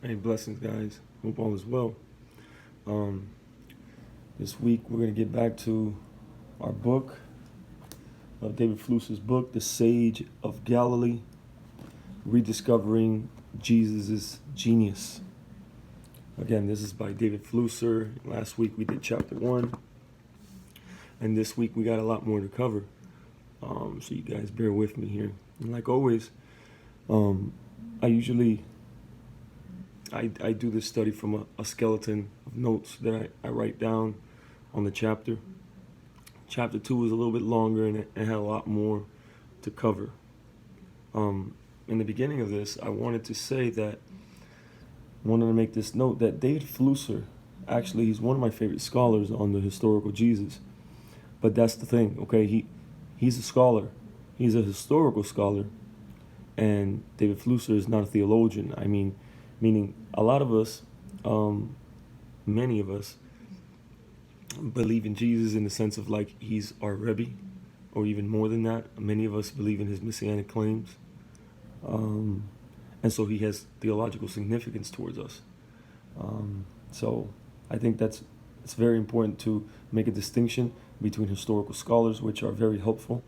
Hey, blessings, guys. Hope all is well. Um, this week we're going to get back to our book, David Flusser's book, The Sage of Galilee, Rediscovering Jesus' Genius. Again, this is by David Flusser. Last week we did chapter 1, and this week we got a lot more to cover. So you guys bear with me here. And like always, I usually I do this study from a skeleton of notes that I write down on the chapter. Chapter 2 is a little bit longer and it had a lot more to cover. In the beginning of this, I wanted to make this note that David Flusser, actually, he's one of my favorite scholars on the historical Jesus. But that's the thing, okay? He's a scholar. He's a historical scholar. And David Flusser is not a theologian. Meaning a lot of us, many of us, believe in Jesus in the sense of like he's our Rebbe, or even more than that. Many of us believe in his messianic claims. And so he has theological significance towards us. So I think it's very important to make a distinction between historical scholars, which are very helpful.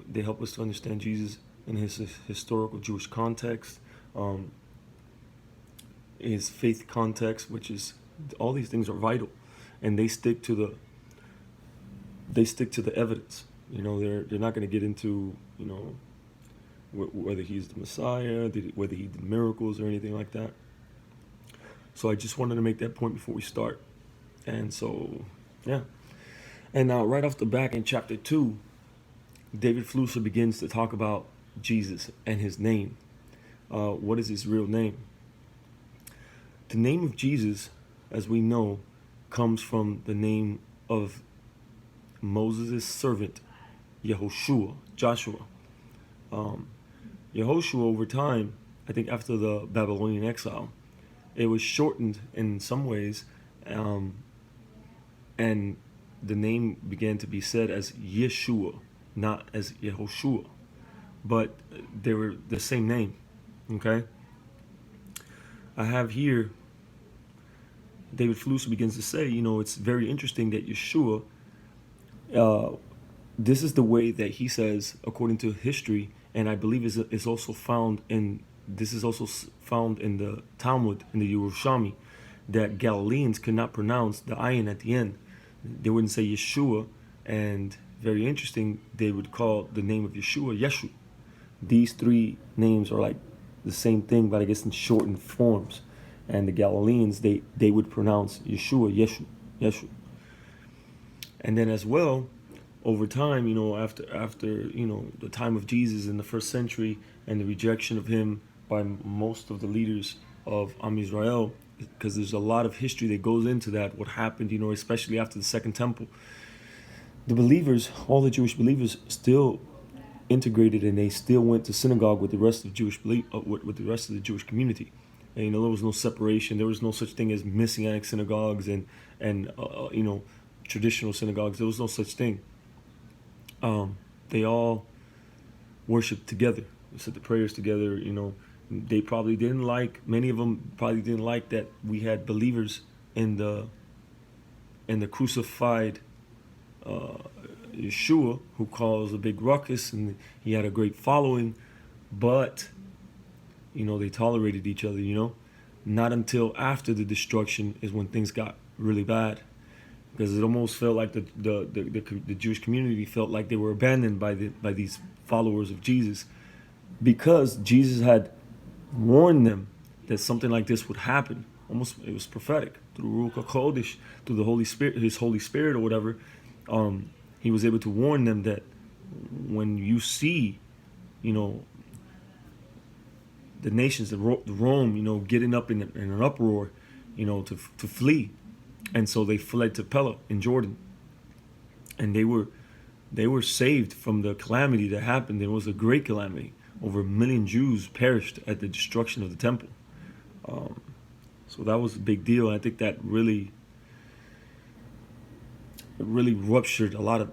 They help us to understand Jesus in his historical Jewish context, his faith context, which is, all these things are vital, and they stick to the evidence. They're not going to get into whether he's the Messiah, whether he did miracles or anything like that. So I just wanted to make that point before we start. And so, yeah. And now, right off the back in chapter 2, David Flusser begins to talk about Jesus and his name. What is his real name? The name of Jesus, as we know, comes from the name of Moses' servant, Joshua. Yehoshua, over time, I think after the Babylonian exile, it was shortened in some ways, and the name began to be said as Yeshua, not as Yehoshua, but they were the same name. Okay? I have here, David Flusser begins to say, it's very interesting that Yeshua, this is the way that he says, according to history, and I believe is also found in the Talmud, in the Yerushalmi, that Galileans could not pronounce the ayin at the end. They wouldn't say Yeshua, and very interesting, they would call the name of Yeshua Yeshu. These three names are like the same thing, but I guess in shortened forms. And the Galileans, they would pronounce Yeshua, Yeshu. And then as well, over time, after the time of Jesus in the first century and the rejection of him by most of the leaders of Am Israel, because there's a lot of history that goes into that, what happened, especially after the Second Temple. The believers, all the Jewish believers, still integrated, and they still went to synagogue with the rest of with the rest of the Jewish community. And there was no separation. There was no such thing as messianic synagogues and traditional synagogues. There was no such thing. They all worshiped together. They said the prayers together. They probably didn't like, many of them probably didn't like that we had believers in the crucified Yeshua, who caused a big ruckus, and he had a great following, but they tolerated each other. Not until after the destruction is when things got really bad, because it almost felt like the Jewish community felt like they were abandoned by these followers of Jesus, because Jesus had warned them that something like this would happen. Almost, it was prophetic through Ruach HaKodesh, through the Holy Spirit, his Holy Spirit or whatever. He was able to warn them that when you see, the nations, Rome, getting up in an uproar, to flee, and so they fled to Pella in Jordan, and they were saved from the calamity that happened. It was a great calamity. Over 1 million Jews perished at the destruction of the temple. So that was a big deal. I think that really ruptured a lot of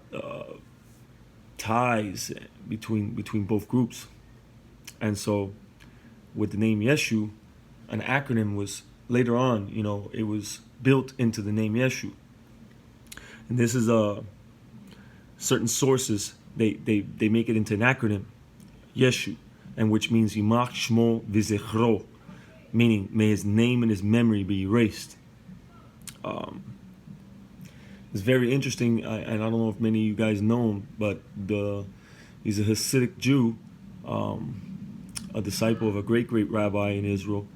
ties between both groups. And so with the name Yeshu, an acronym was later on, it was built into the name Yeshu. And this is certain sources, they make it into an acronym, Yeshu, and which means Yimach Shmo V'Zechro, meaning may his name and his memory be erased. It's very interesting, and I don't know if many of you guys know him, but he's a Hasidic Jew, a disciple of a great rabbi in Israel.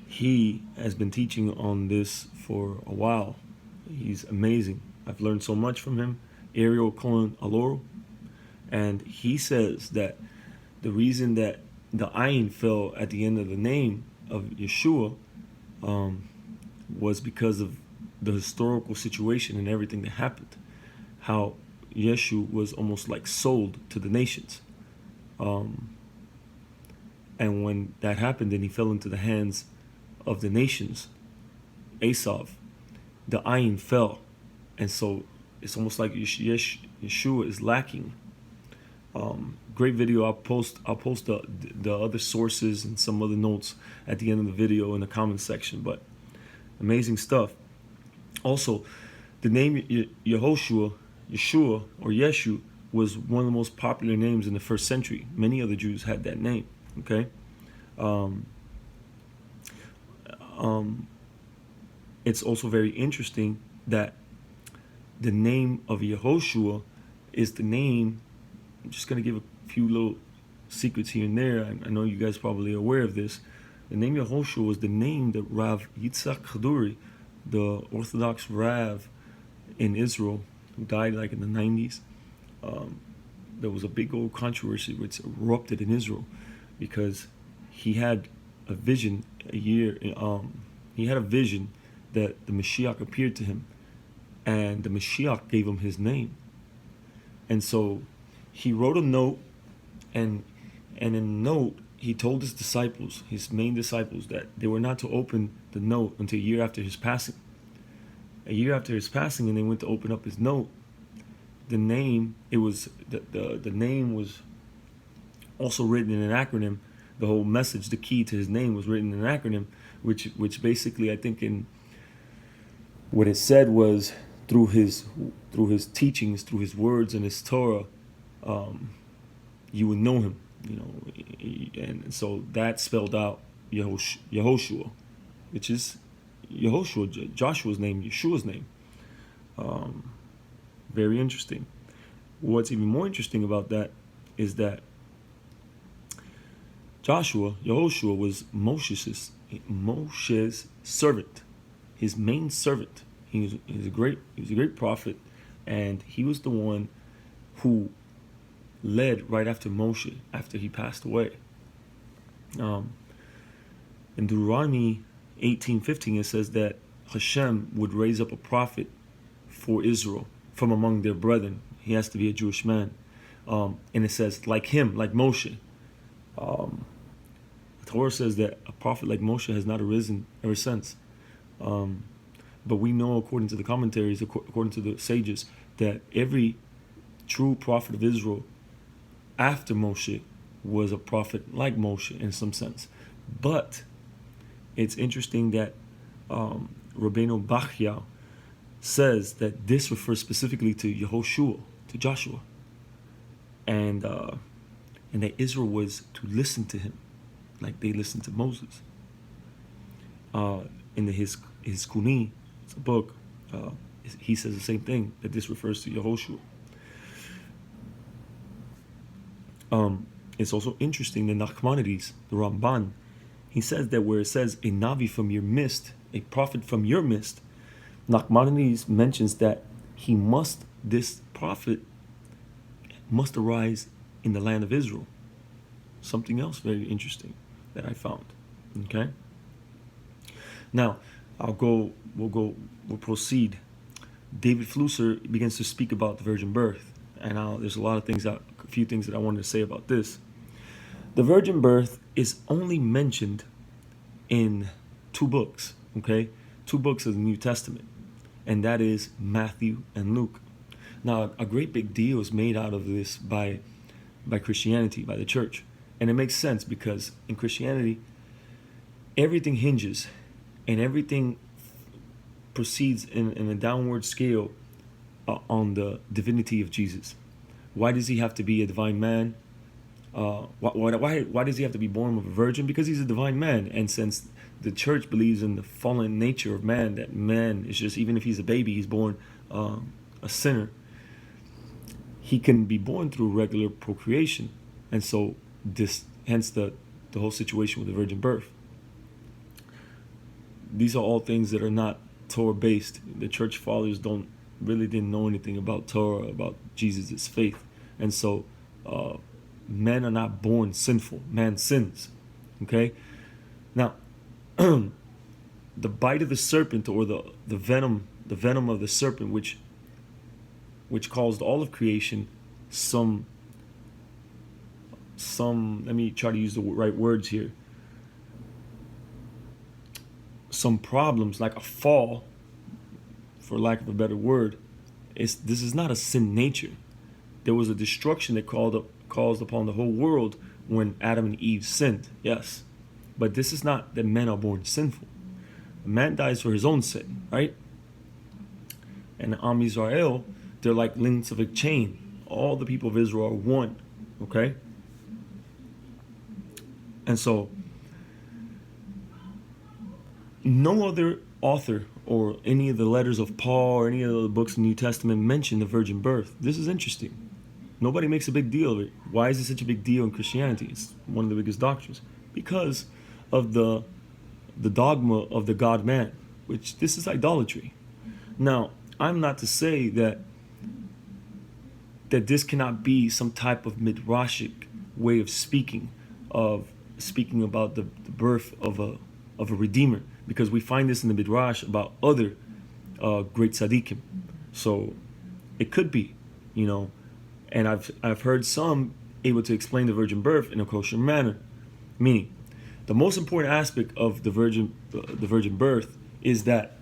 He has been teaching on this for a while. He's amazing. I've learned so much from him, Ariel Cohen Aloro, and he says that the reason that the ayin fell at the end of the name of Yeshua was because of the historical situation and everything that happened. How Yeshu was almost like sold to the nations. And when that happened and he fell into the hands of the nations, Esav, the ayin fell. And so it's almost like Yeshua is lacking. Great video. I'll post the other sources and some other notes at the end of the video in the comment section. But amazing stuff. Also, the name Yeshua or Yeshu was one of the most popular names in the first century. Many other Jews had that name. Okay. It's also very interesting that the name of Yehoshua is the name. I'm just going to give a few little secrets here and there. I know you guys probably are aware of this. The name Yehoshua was the name that Rav Yitzhak Chaduri, the Orthodox Rav in Israel, who died like in the 90s. There was a big old controversy which erupted in Israel because he had a vision he had a vision that the Mashiach appeared to him, and the Mashiach gave him his name. And so he wrote a note, and in the note he told his disciples, his main disciples, that they were not to open the note until a year after his passing. A year after his passing, and they went to open up his note. The name was also written in an acronym. The whole message, the key to his name, was written in an acronym, which basically, I think, in what it said was through his teachings, through his words and his Torah, you would know him, and so that spelled out Yehoshua, which is Yehoshua, Joshua's name, Yeshua's name. Very interesting. What's even more interesting about that is that Yehoshua was Moshe's servant, his main servant. He was a great prophet, and he was the one who led right after Moshe, after he passed away. In Deuteronomy 18:15, it says that Hashem would raise up a prophet for Israel from among their brethren. He has to be a Jewish man. And it says, like him, like Moshe. The Torah says that a prophet like Moshe has not arisen ever since. But we know, according to the commentaries, according to the sages, that every true prophet of Israel after Moshe was a prophet like Moshe in some sense. But it's interesting that Rabbeinu Bachya says that this refers specifically to Yehoshua, to Joshua, and that Israel was to listen to him like they listened to Moses. In his Kuni, it's a book, he says the same thing, that this refers to Yehoshua. It's also interesting that Nachmanides, the Ramban, he says that where it says a Navi from your midst, a prophet from your midst, Nachmanides mentions that this prophet must arise in the land of Israel. Something else very interesting that I found. Okay. Now, we'll proceed. David Flusser begins to speak about the virgin birth, and there's a few things that I wanted to say about this. The virgin birth is only mentioned in two books, okay? Two books of the New Testament, and that is Matthew and Luke. Now, a great big deal is made out of this by Christianity, by the church, and it makes sense because in Christianity, everything hinges and everything proceeds in a downward scale on the divinity of Jesus. Why does he have to be a divine man? Why does he have to be born of a virgin? Because he's a divine man. And since the church believes in the fallen nature of man, that man is just, even if he's a baby, he's born a sinner, he can be born through regular procreation. And so hence the whole situation with the virgin birth. These are all things that are not Torah based. The church fathers didn't know anything about Torah, about Jesus' faith. And so men are not born sinful. Man sins. Okay? Now, the bite of the serpent, or the venom of the serpent, which caused all of creation some let me try to use the right words here, some problems, like a fall, for lack of a better word. This is not a sin nature. There was a destruction that caused upon the whole world when Adam and Eve sinned, yes. But this is not that men are born sinful. Man dies for his own sin, right? And Am Yisrael, they're like links of a chain. All the people of Israel are one, okay? And so, no other author or any of the letters of Paul or any of the books in the New Testament mention the virgin birth. This is interesting. Nobody makes a big deal of it. Why is it such a big deal in Christianity? It's one of the biggest doctrines. Because of the dogma of the God-man, which this is idolatry. Now, I'm not to say that this cannot be some type of midrashic way of speaking about the birth of a redeemer, because we find this in the midrash about other great tzaddikim. So it could be, and I've heard some able to explain the virgin birth in a kosher manner, meaning the most important aspect of the virgin birth is that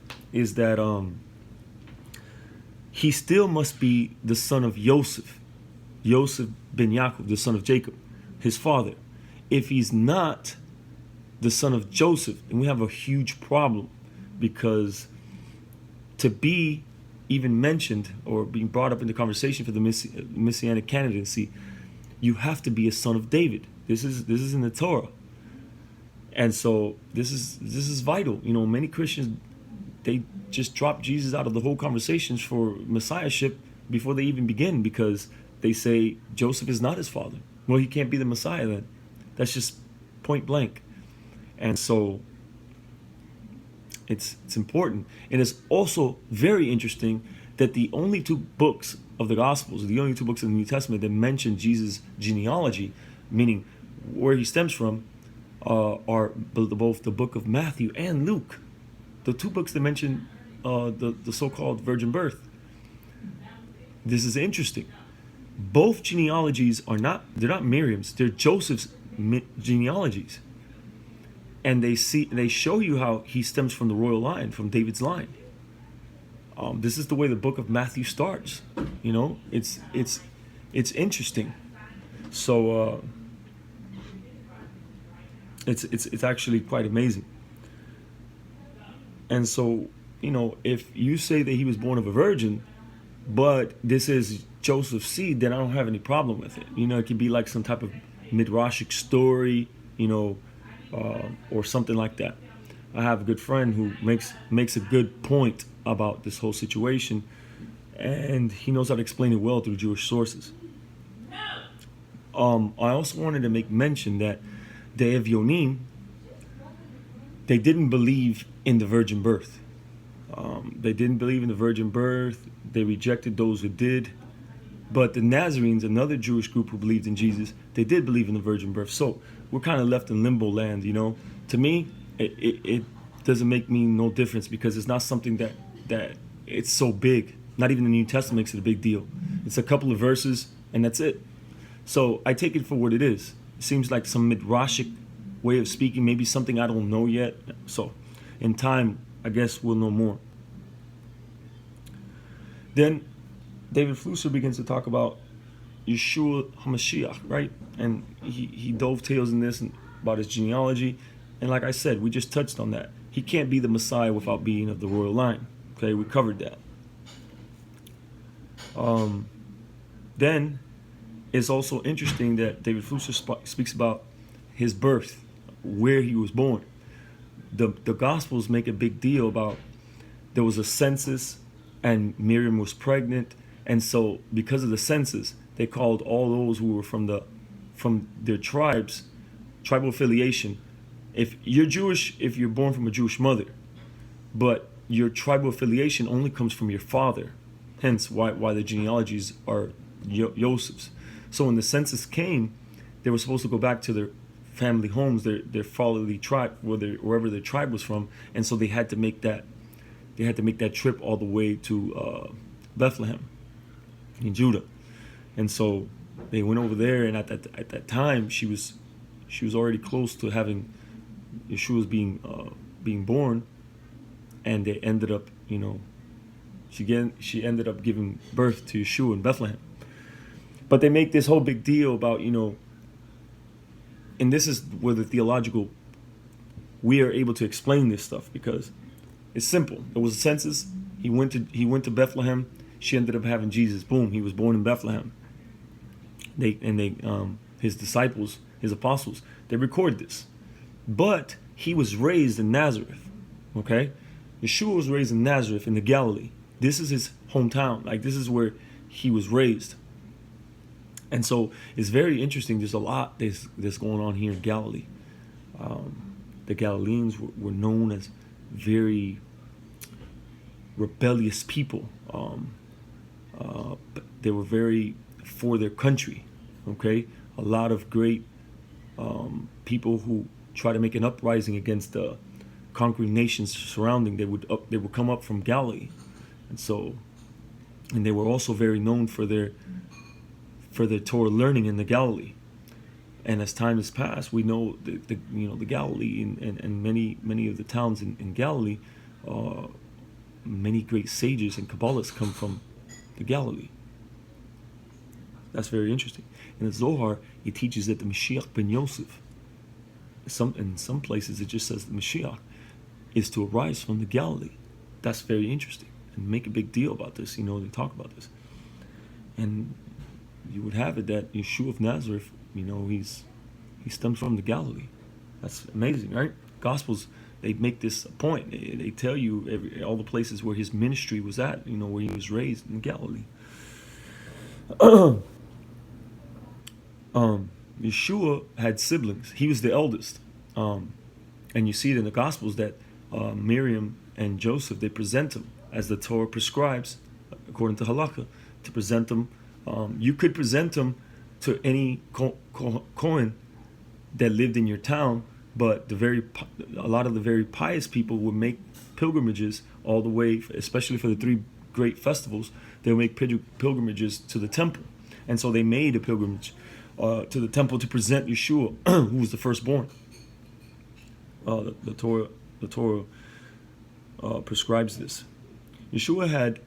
he still must be the son of Yosef ben Yaakov, the son of Jacob, his father. If he's not the son of Joseph, then we have a huge problem, because to be even mentioned or being brought up in the conversation for the messianic candidacy, you have to be a son of David. This is in the Torah. And so this is vital. Many Christians, they just drop Jesus out of the whole conversations for messiahship before they even begin, because they say Joseph is not his father. Well, he can't be the Messiah then. That's just point blank. And so it's important. And it's also very interesting that the only two books of the Gospels, the only two books of the New Testament that mention Jesus' genealogy, meaning where he stems from, are both the book of Matthew and Luke. The two books that mention the so-called virgin birth. This is interesting. Both genealogies they're not Miriam's, they're Joseph's genealogies. And they show you how he stems from the royal line, from David's line. This is the way the book of Matthew starts. It's interesting. So it's actually quite amazing. And so, if you say that he was born of a virgin, but this is Joseph's seed, then I don't have any problem with it. It could be like some type of midrashic story, or something like that. I have a good friend who makes a good point about this whole situation, and he knows how to explain it well through Jewish sources. I also wanted to make mention that the Evyonim, they didn't believe in the virgin birth. They didn't believe in the virgin birth. They rejected those who did. But the Nazarenes, another Jewish group who believed in Jesus, they did believe in the virgin birth. So we're kind of left in limbo land, To me, it doesn't make me no difference, because it's not something that it's so big. Not even the New Testament makes it a big deal. It's a couple of verses, and that's it. So I take it for what it is. It seems like some midrashic way of speaking, maybe something I don't know yet. So in time, I guess we'll know more. Then David Flusser begins to talk about Yeshua HaMashiach, right? And he dovetails in this about his genealogy. And like I said, we just touched on that. He can't be the Messiah without being of the royal line. Okay, we covered that. Then it's also interesting that David Flusser speaks about his birth, where he was born. The Gospels make a big deal about there was a census and Miriam was pregnant, and so because of the census, they called all those who were from their tribes, tribal affiliation. If you're Jewish, if you're born from a Jewish mother, but your tribal affiliation only comes from your father. Hence why the genealogies are Joseph's. So when the census came, they were supposed to go back to their family homes, their fatherly tribe, wherever their tribe was from, and so they had to make that trip all the way to Bethlehem in Judah. And so they went over there, and at that time she was already close to having Yeshua being born, and they ended up, she ended up giving birth to Yeshua in Bethlehem. But they make this whole big deal about, and this is where we are able to explain this stuff, because it's simple. There was a census. He went to Bethlehem. She ended up having Jesus. Boom, he was born in Bethlehem. His disciples, his apostles, they record this. But he was raised in Nazareth. Okay? Yeshua was raised in Nazareth in the Galilee. This is his hometown. Like, this is where he was raised. And so it's very interesting. There's a lot that's going on here in Galilee. The Galileans were known as very rebellious people. They were very for their country. Okay, a lot of great people who try to make an uprising against the conquering nations surrounding. They would come up from Galilee, and they were also very known for their Torah learning in the Galilee. And as time has passed, we know the Galilee and many of the towns in Galilee, many great sages and Kabbalists come from the Galilee. That's very interesting. In the Zohar, it teaches that the Mashiach ben Yosef, in some places it just says the Mashiach is to arise from the Galilee. That's very interesting, and make a big deal about this. They talk about this, and you would have it that Yeshua of Nazareth, he stems from the Galilee. That's amazing, right? Gospels, they make this a point. They tell you all the places where his ministry was at, where he was raised in Galilee. Yeshua had siblings. He was the eldest. And you see it in the Gospels that Miriam and Joseph, they present him as the Torah prescribes, according to Halakha, to present him. You could present him to any Kohen that lived in your town, but a lot of the very pious people would make pilgrimages all the way, especially for the 3 great festivals. They would make pilgrimages to the temple, and so they made a pilgrimage to the temple to present Yeshua, who was the firstborn. The Torah prescribes this. Yeshua had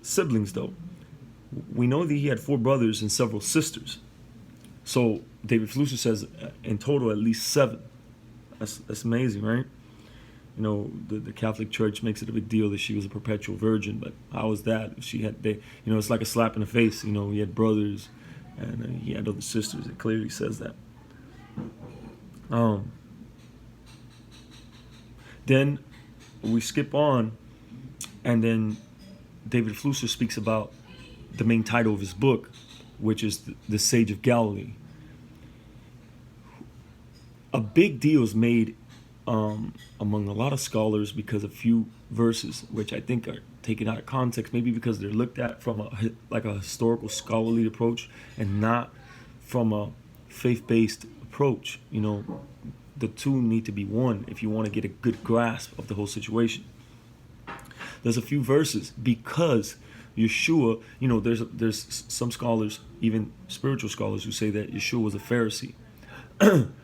siblings, though. We know that he had 4 brothers and several sisters. So David Flusser says in total at least 7. That's amazing, right? The Catholic Church makes it a big deal that she was a perpetual virgin, but how was that? It's like a slap in the face. He had brothers and he had other sisters. It clearly says that. Then we skip on, and then David Flusser speaks about the main title of his book, which is the Sage of Galilee. A big deal is made among a lot of scholars because a few verses, which I think are taken out of context, maybe because they're looked at from a historical scholarly approach and not from a faith-based approach. The two need to be one if you want to get a good grasp of the whole situation. There's a few verses because Yeshua, there's some scholars, even spiritual scholars, who say that Yeshua was a Pharisee.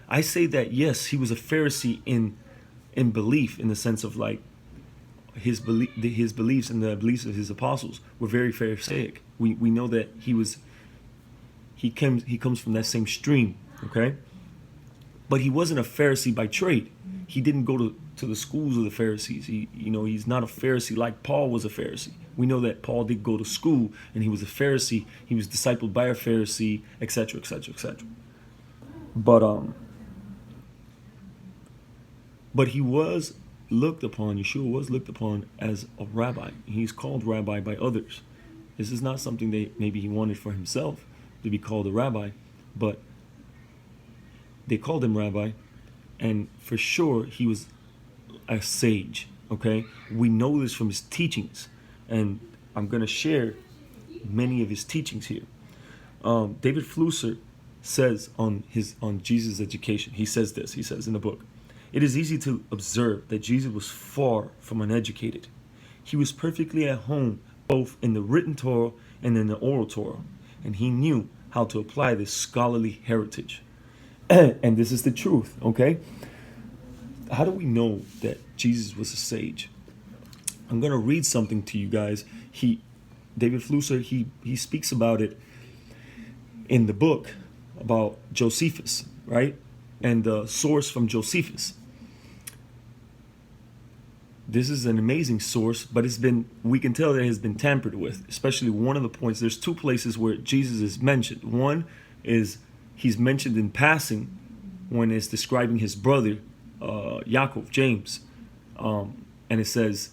I say that yes, he was a Pharisee in belief, in the sense of like his beliefs and the beliefs of his apostles were very Pharisaic. We know that he comes from that same stream, okay? But he wasn't a Pharisee by trade. he didn't go to the schools of the Pharisees. He's not a Pharisee like Paul was a Pharisee. We know that Paul did go to school and he was a Pharisee. He was discipled by a Pharisee, etc., etc., etc. But he was looked upon, Yeshua was looked upon as a rabbi. He's called rabbi by others. This is not something that maybe he wanted for himself, to be called a rabbi, but they called him rabbi, and for sure he was a sage, okay? We know this from his teachings, and I'm going to share many of his teachings here. David Flusser says on Jesus' education, he says this, he says in the book, "It is easy to observe that Jesus was far from uneducated. He was perfectly at home both in the written Torah and in the oral Torah, and he knew how to apply this scholarly heritage." And this is the truth, okay? How do we know that Jesus was a sage? I'm going to read something to you guys. David Flusser, he speaks about it in the book about Josephus, right? And the source from Josephus. This is an amazing source, but we can tell that it has been tampered with, especially one of the points. There's two places where Jesus is mentioned. One is he's mentioned in passing when it's describing his brother, Yaakov, James. And it says,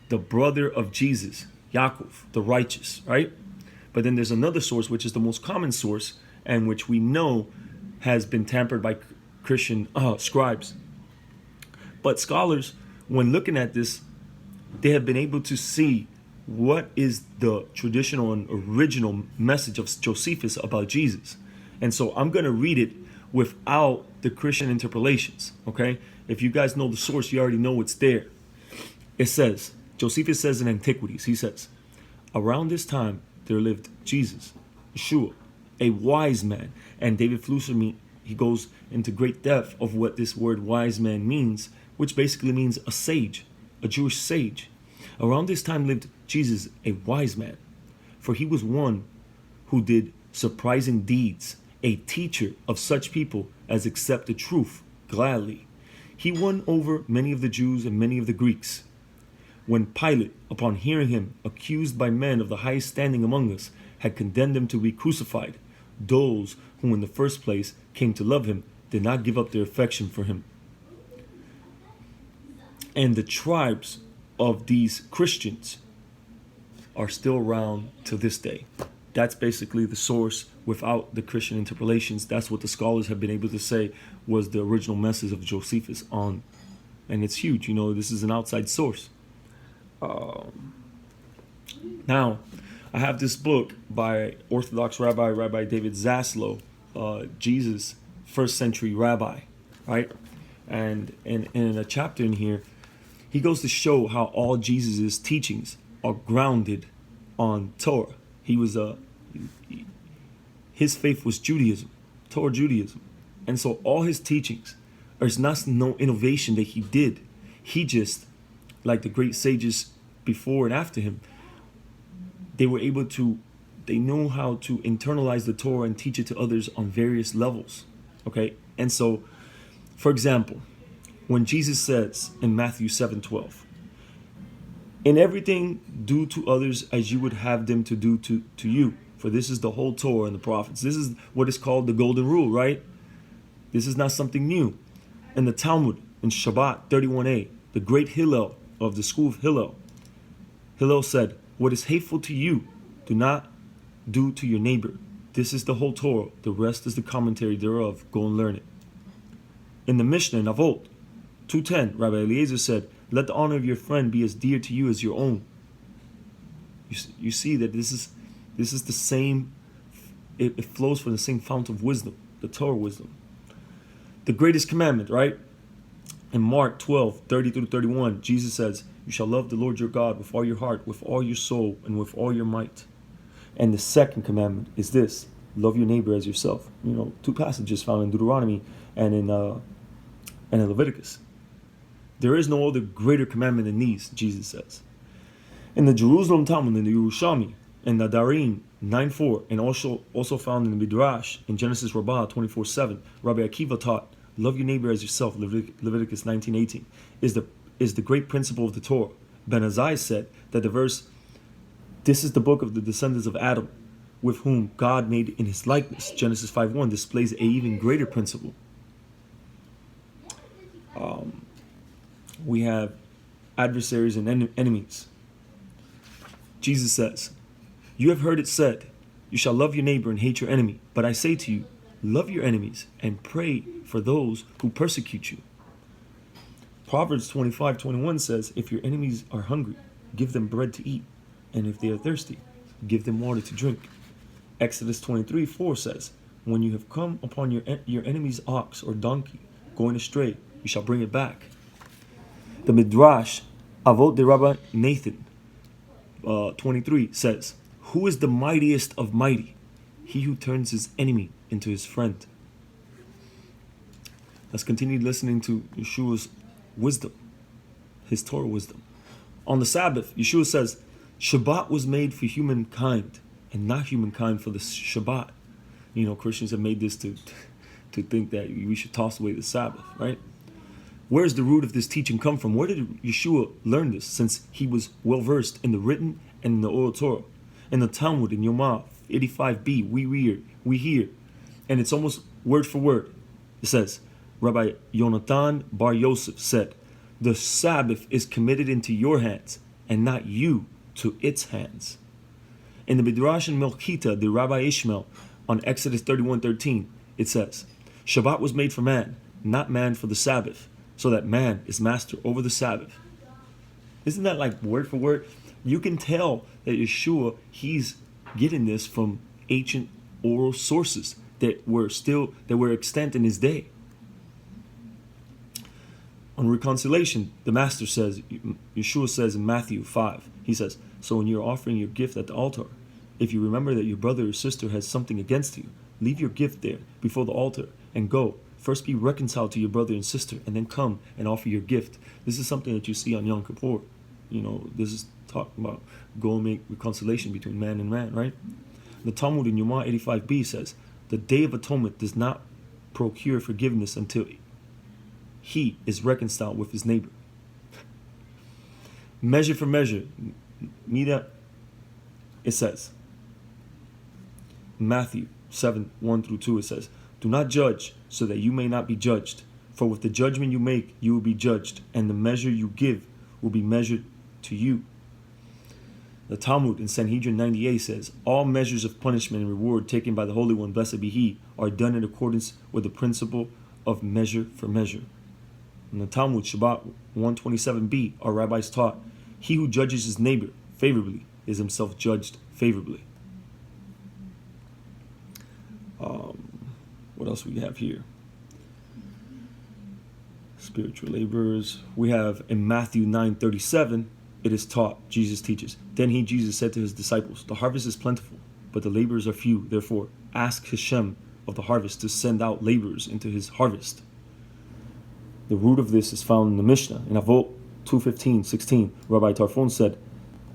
the brother of Jesus, Yaakov, the righteous, right? But then there's another source, which is the most common source, and which we know has been tampered by Christian scribes. But scholars, when looking at this, they have been able to see what is the traditional and original message of Josephus about Jesus. And so I'm going to read it without the Christian interpolations, okay? If you guys know the source, you already know it's there. It says, Josephus says in Antiquities, he says, "Around this time there lived Jesus, Yeshua, a wise man." And David Flusser, he goes into great depth of what this word wise man means, which basically means a sage, a Jewish sage. "Around this time lived Jesus, a wise man, for he was one who did surprising deeds, a teacher of such people as accept the truth gladly. He won over many of the Jews and many of the Greeks. When Pilate, upon hearing him accused by men of the highest standing among us, had condemned him to be crucified, those who in the first place came to love him did not give up their affection for him. And the tribes of these Christians are still around to this day." That's basically the source without the Christian interpolations. That's what the scholars have been able to say was the original message of Josephus on. And it's huge. This is an outside source. Now, I have this book by Orthodox Rabbi David Zaslow, Jesus, first century rabbi, right? And in a chapter in here, he goes to show how all Jesus' teachings are grounded on Torah. His faith was Judaism, Torah Judaism. And so all his teachings, there's not no innovation that he did. He just, like the great sages before and after him, they know how to internalize the Torah and teach it to others on various levels. Okay? And so, for example, when Jesus says in Matthew 7:12, "In everything do to others as you would have them to do to you, for this is the whole Torah and the prophets." This is what is called the golden rule, right? This is not something new. In the Talmud, in Shabbat 31a, the great Hillel of the school of Hillel said, "What is hateful to you, do not do to your neighbor. This is the whole Torah. The rest is the commentary thereof. Go and learn it." In the Mishnah, in Avot 2:10, Rabbi Eliezer said, "Let the honor of your friend be as dear to you as your own." You see that this is the same, it flows from the same fount of wisdom, the Torah wisdom. The greatest commandment, right? In Mark 12:30-31, Jesus says, "You shall love the Lord your God with all your heart, with all your soul, and with all your might." And the second commandment is this: love your neighbor as yourself. Two passages found in Deuteronomy and in Leviticus. There is no other greater commandment than these, Jesus says. In the Jerusalem Talmud, in the Yerushalmi, in the Darim 9:4, and also found in the Midrash, in Genesis Rabbah 24:7, Rabbi Akiva taught Love your neighbor as yourself, Leviticus 19:18, is the great principle of the Torah. Ben Azai said that the verse, this is the book of the descendants of Adam, with whom God made in his likeness, Genesis 5:1, displays an even greater principle. We have adversaries and enemies. Jesus says, you have heard it said, you shall love your neighbor and hate your enemy. But I say to you, love your enemies and pray for those who persecute you. Proverbs 25:21 says, if your enemies are hungry, give them bread to eat. And if they are thirsty, give them water to drink. Exodus 23:4 says, when you have come upon your enemy's ox or donkey going astray, you shall bring it back. The Midrash, Avot de Rabbi Nathan, 23 says, who is the mightiest of mighty? He who turns his enemy into his friend. Let's continue listening to Yeshua's wisdom, his Torah wisdom. On the Sabbath, Yeshua says, Shabbat was made for humankind and not humankind for the Shabbat. Christians have made this to think that we should toss away the Sabbath, right? Where does the root of this teaching come from? Where did Yeshua learn this, since he was well versed in the written and in the oral Torah? In the Talmud, in Yomah 85b, we hear, and it's almost word for word. It says, Rabbi Yonatan Bar Yosef said, the Sabbath is committed into your hands, and not you to its hands. In the Midrash and Melchita, the Rabbi Ishmael, on Exodus 31:13, it says, Shabbat was made for man, not man for the Sabbath, so that man is master over the Sabbath. Isn't that like word for word? You can tell that Yeshua, he's getting this from ancient oral sources that were extant in his day. On reconciliation, the Master says, Yeshua says in Matthew 5, he says, so when you're offering your gift at the altar, if you remember that your brother or sister has something against you, leave your gift there before the altar and go. First be reconciled to your brother and sister, and then come and offer your gift. This is something that you see on Yom Kippur. This is talking about go and make reconciliation between man and man, right? The Talmud in Yomah 85b says, the Day of Atonement does not procure forgiveness until he is reconciled with his neighbor. Measure for measure. Mida, it says, Matthew 7:1-2, it says, do not judge so that you may not be judged. For with the judgment you make, you will be judged, and the measure you give will be measured to you. The Talmud in Sanhedrin 98 says, all measures of punishment and reward taken by the Holy One, blessed be He, are done in accordance with the principle of measure for measure. In the Talmud, Shabbat 127b, our rabbis taught, he who judges his neighbor favorably is himself judged favorably. What else we have here? Spiritual laborers. We have in Matthew 9:37, it is taught, Jesus teaches, then Jesus said to his disciples, the harvest is plentiful, but the laborers are few. Therefore, ask Hashem of the harvest to send out laborers into his harvest. The root of this is found in the Mishnah. In Avot 2:15-16, Rabbi Tarfon said,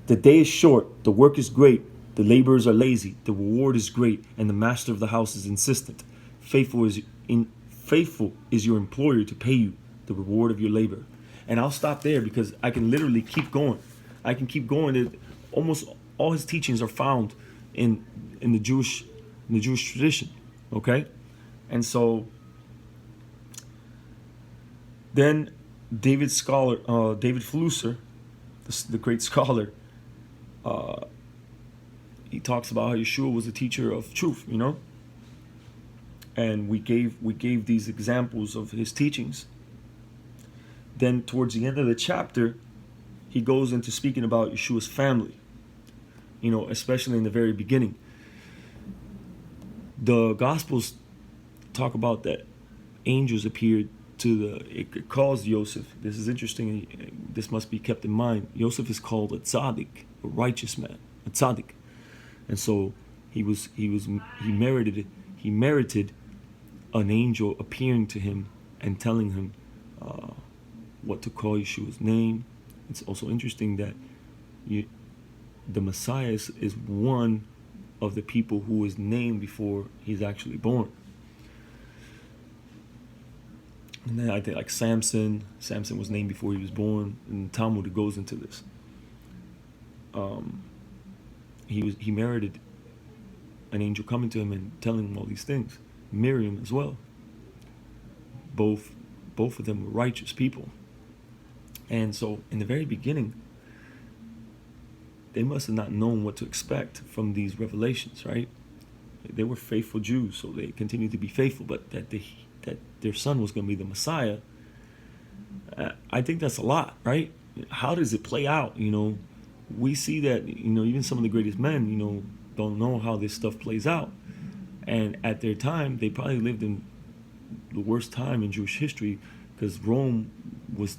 the day is short, the work is great, the laborers are lazy, the reward is great, and the master of the house is insistent. Faithful is your employer to pay you the reward of your labor. And I'll stop there because I can literally keep going. I can keep going. Almost all his teachings are found in the Jewish tradition. Okay? And so then David Flusser, the great scholar, he talks about how Yeshua was a teacher of truth, and we gave these examples of his teachings. Then towards the end of the chapter, he goes into speaking about Yeshua's family, especially in the very beginning. The Gospels talk about that angels appeared it calls Yosef. This is interesting. This must be kept in mind. Yosef is called a tzaddik, a righteous man, a tzaddik. And so he merited an angel appearing to him and telling him what to call Yeshua's name. It's also interesting that the Messiah is one of the people who is named before he's actually born. And then I think like Samson was named before he was born. And the Talmud goes into this. He merited an angel coming to him and telling him all these things. Miriam as well. Both of them were righteous people. And so in the very beginning, they must have not known what to expect from these revelations, right? They were faithful Jews, so they continued to be faithful, but that their son was going to be the Messiah, I think that's a lot, right? How does it play out? We see that, even some of the greatest men, don't know how this stuff plays out. And at their time, they probably lived in the worst time in Jewish history, because Rome was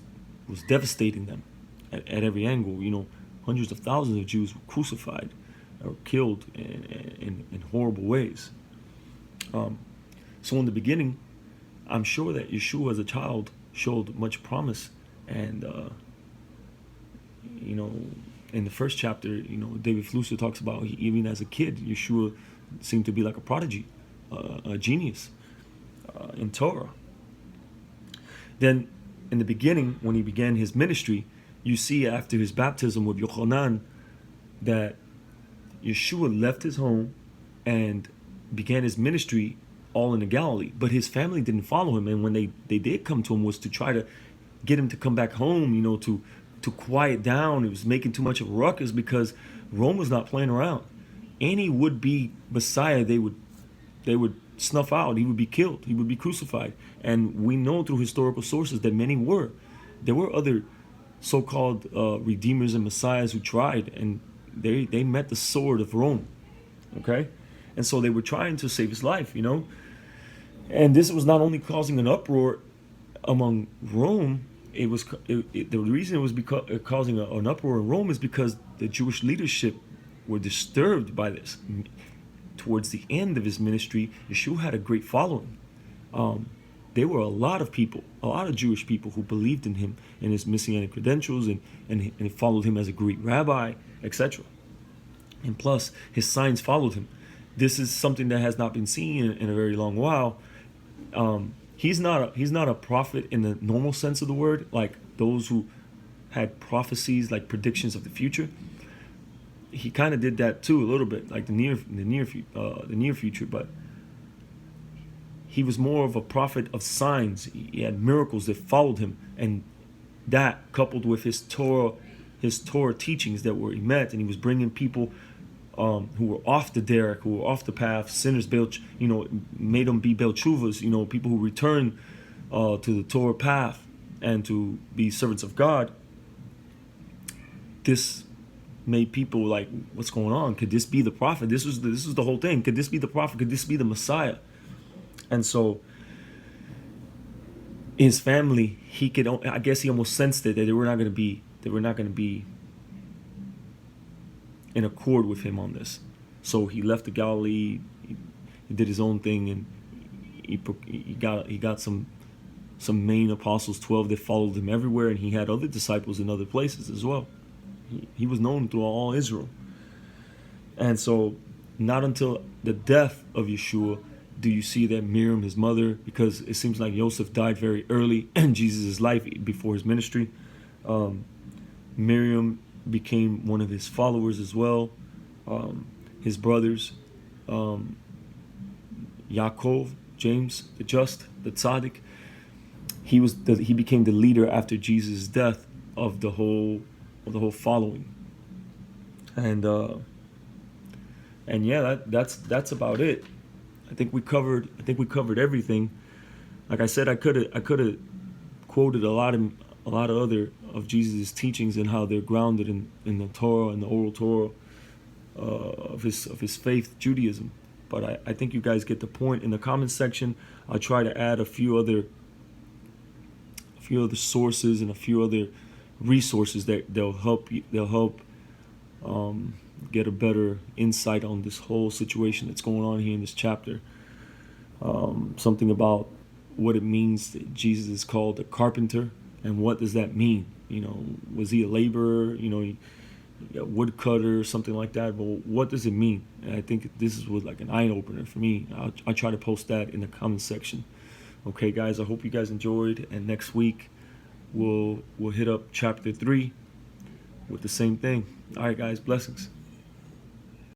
devastating them at every angle. Hundreds of thousands of Jews were crucified or killed in horrible ways. So in the beginning, I'm sure that Yeshua as a child showed much promise. And, in the first chapter, David Flusser talks about even as a kid, Yeshua seemed to be like a prodigy, a genius in Torah. Then in the beginning, when he began his ministry, you see after his baptism with Yochanan that Yeshua left his home and began his ministry all in the Galilee. But his family didn't follow him. And when they did come to him, was to try to get him to come back home, to quiet down. It was making too much of a ruckus because Rome was not playing around. Any would-be Messiah they would snuff out. He would be killed. He would be crucified. And we know through historical sources that many were. There were other so-called redeemers and messiahs who tried, and they met the sword of Rome. Okay? And so they were trying to save his life, And this was not only causing an uproar among Rome, the reason it was causing an uproar in Rome is because the Jewish leadership were disturbed by this. Towards the end of his ministry, Yeshua had a great following. There were a lot of Jewish people who believed in him and his messianic credentials and followed him as a great rabbi, etc. And plus, his signs followed him. This is something that has not been seen in a very long while. He's not a prophet in the normal sense of the word, like those who had prophecies, like predictions of the future. He kind of did that too a little bit, like the near future, but he was more of a prophet of signs. He had miracles that followed him, and that coupled with his Torah teachings that were emet, and he was bringing people who were off the derek, who were off the path, sinners, made them be Belchuvas, people who return to the Torah path and to be servants of God. This made people like, what's going on? Could this be the prophet? This was the whole thing. Could this be the prophet? Could this be the Messiah? And so his family, I guess he almost sensed it, that they were not going to be in accord with him on this. So he left the Galilee. He did his own thing, and he got some main apostles, 12, that followed him everywhere, and he had other disciples in other places as well. He was known through all Israel. And so not until the death of Yeshua do you see that Miriam, his mother, because it seems like Joseph died very early in Jesus' life before his ministry. Miriam became one of his followers as well. His brothers, Yaakov, James, the just, the tzaddik, he became the leader after Jesus' death of the whole following. And yeah, that's about it. I think we covered everything. Like I said, I could have quoted a lot of other of Jesus' teachings and how they're grounded in the Torah and the oral Torah of his faith, Judaism. But I think you guys get the point. In the comments section, I'll try to add a few other sources and a few other resources that they'll help get a better insight on this whole situation that's going on here in this chapter. Something about what it means that Jesus is called a carpenter, and what does that mean? Was he a laborer? A woodcutter, something like that. But what does it mean? And I think this was like an eye opener for me. I'll try to post that in the comment section. Okay, guys, I hope you guys enjoyed, and next week we'll hit up chapter 3 with the same thing. All right, guys, blessings.